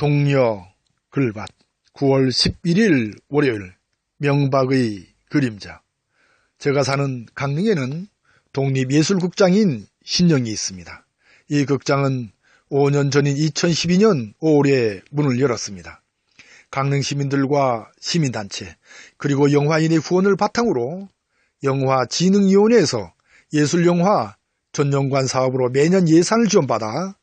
동려 글밭 9월 11일 월요일 명박의 그림자. 제가 사는 강릉에는 독립예술극장인 신영이 있습니다. 이 극장은 5년 전인 2012년 5월에 문을 열었습니다. 강릉 시민들과 시민단체 그리고 영화인의 후원을 바탕으로 영화진흥위원회에서 예술영화 전용관 사업으로 매년 예산을 지원받아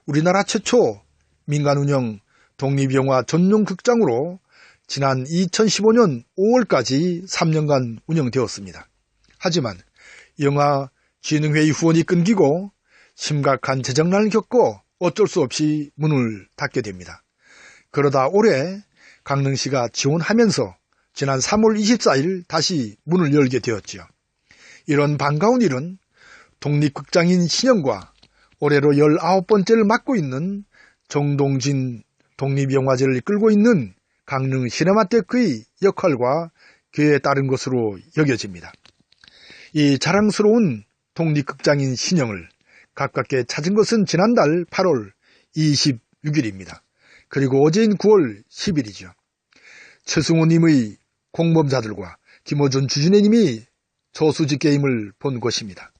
우리나라 최초 민간운영 독립영화 전용극장으로 지난 2015년 5월까지 3년간 운영되었습니다. 하지만 영화진흥회의 후원이 끊기고 심각한 재정난을 겪고 어쩔 수 없이 문을 닫게 됩니다. 그러다 올해 강릉시가 지원하면서 지난 3월 24일 다시 문을 열게 되었지요. 이런 반가운 일은 독립극장인 신영과 올해로 19번째를 맡고 있는 정동진 독립영화제를 이끌고 있는 강릉 시네마테크의 역할과 기회에 따른 것으로 여겨집니다. 이 자랑스러운 독립극장인 신영을 가깝게 찾은 것은 지난달 8월 26일입니다. 그리고 어제인 9월 10일이죠. 최승호님의 공범자들과 김호준 주진애님이 저수지 게임을 본 것입니다.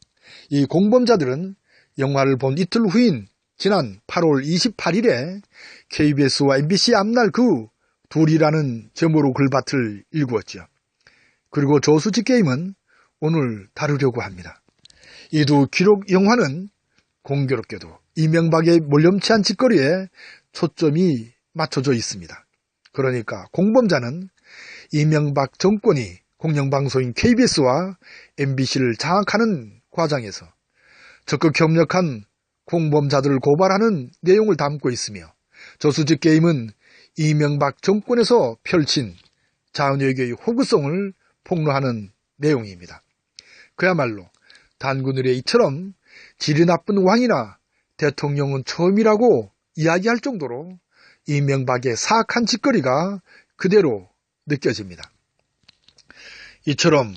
이 공범자들은 영화를 본 이틀 후인 지난 8월 28일에 KBS와 MBC 앞날 그 둘이라는 제목으로 글밭을 일구었죠. 그리고 저수지 게임은 오늘 다루려고 합니다. 이 두 기록 영화는 공교롭게도 이명박의 몰염치한 짓거리에 초점이 맞춰져 있습니다. 그러니까 공범자는 이명박 정권이 공영방송인 KBS와 MBC를 장악하는 과정에서 적극 협력한 공범자들을 고발하는 내용을 담고 있으며, 저수지 게임은 이명박 정권에서 펼친 자은외교의 호구성을 폭로하는 내용입니다. 그야말로 단군의례 이처럼 질이 나쁜 왕이나 대통령은 처음이라고 이야기할 정도로 이명박의 사악한 짓거리가 그대로 느껴집니다. 이처럼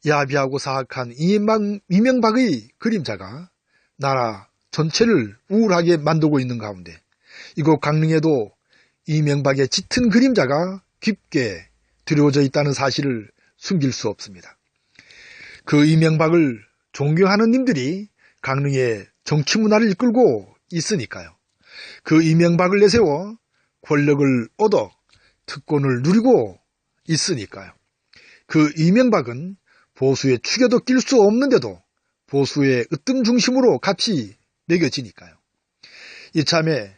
야비하고 사악한 이명박의 그림자가 나라 전체를 우울하게 만들고 있는 가운데 이곳 강릉에도 이명박의 짙은 그림자가 깊게 드리워져 있다는 사실을 숨길 수 없습니다. 그 이명박을 존경하는 님들이 강릉의 정치 문화를 이끌고 있으니까요. 그 이명박을 내세워 권력을 얻어 특권을 누리고 있으니까요. 그 이명박은 보수의 축에도 낄 수 없는데도 보수의 으뜸 중심으로 값이 매겨지니까요. 이참에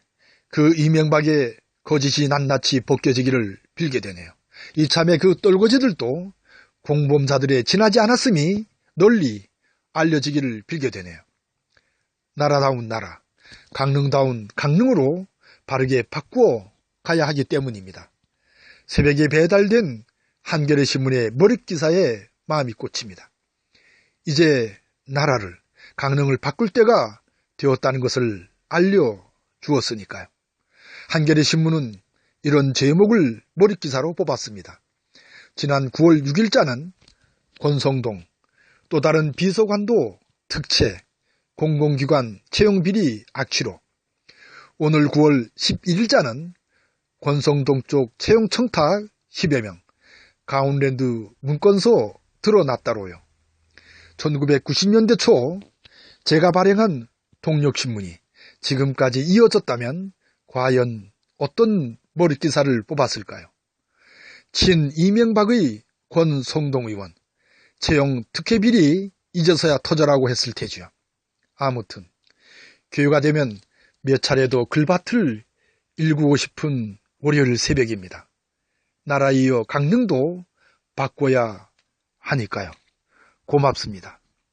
그 이명박의 거짓이 낱낱이 벗겨지기를 빌게 되네요. 이참에 그 떨거지들도 공범자들의 지나지 않았음이 널리 알려지기를 빌게 되네요. 나라다운 나라, 강릉다운 강릉으로 바르게 바꾸어 가야 하기 때문입니다. 새벽에 배달된 한겨레 신문의 머릿기사에 마음이 꽂힙니다. 이제 나라를, 강릉을 바꿀 때가 되었다는 것을 알려주었으니까요. 한겨레 신문은 이런 제목을 머릿기사로 뽑았습니다. 지난 9월 6일자는 권성동, 또 다른 비서관도 특채, 공공기관 채용비리 악취로, 오늘 9월 11일자는 권성동 쪽 채용 청탁 10여 명, 가운랜드 문건서 드러났다로요. 1990년대 초 제가 발행한 동력신문이 지금까지 이어졌다면 과연 어떤 머릿기사를 뽑았을까요? 친 이명박의 권성동 의원, 채용 특혜비리 잊어서야 터져라고 했을 테지요. 아무튼 기회가 되면 몇 차례 더 글밭을 읽고 싶은 월요일 새벽입니다. 나라 이어 강릉도 바꿔야 하니까요. 고맙습니다.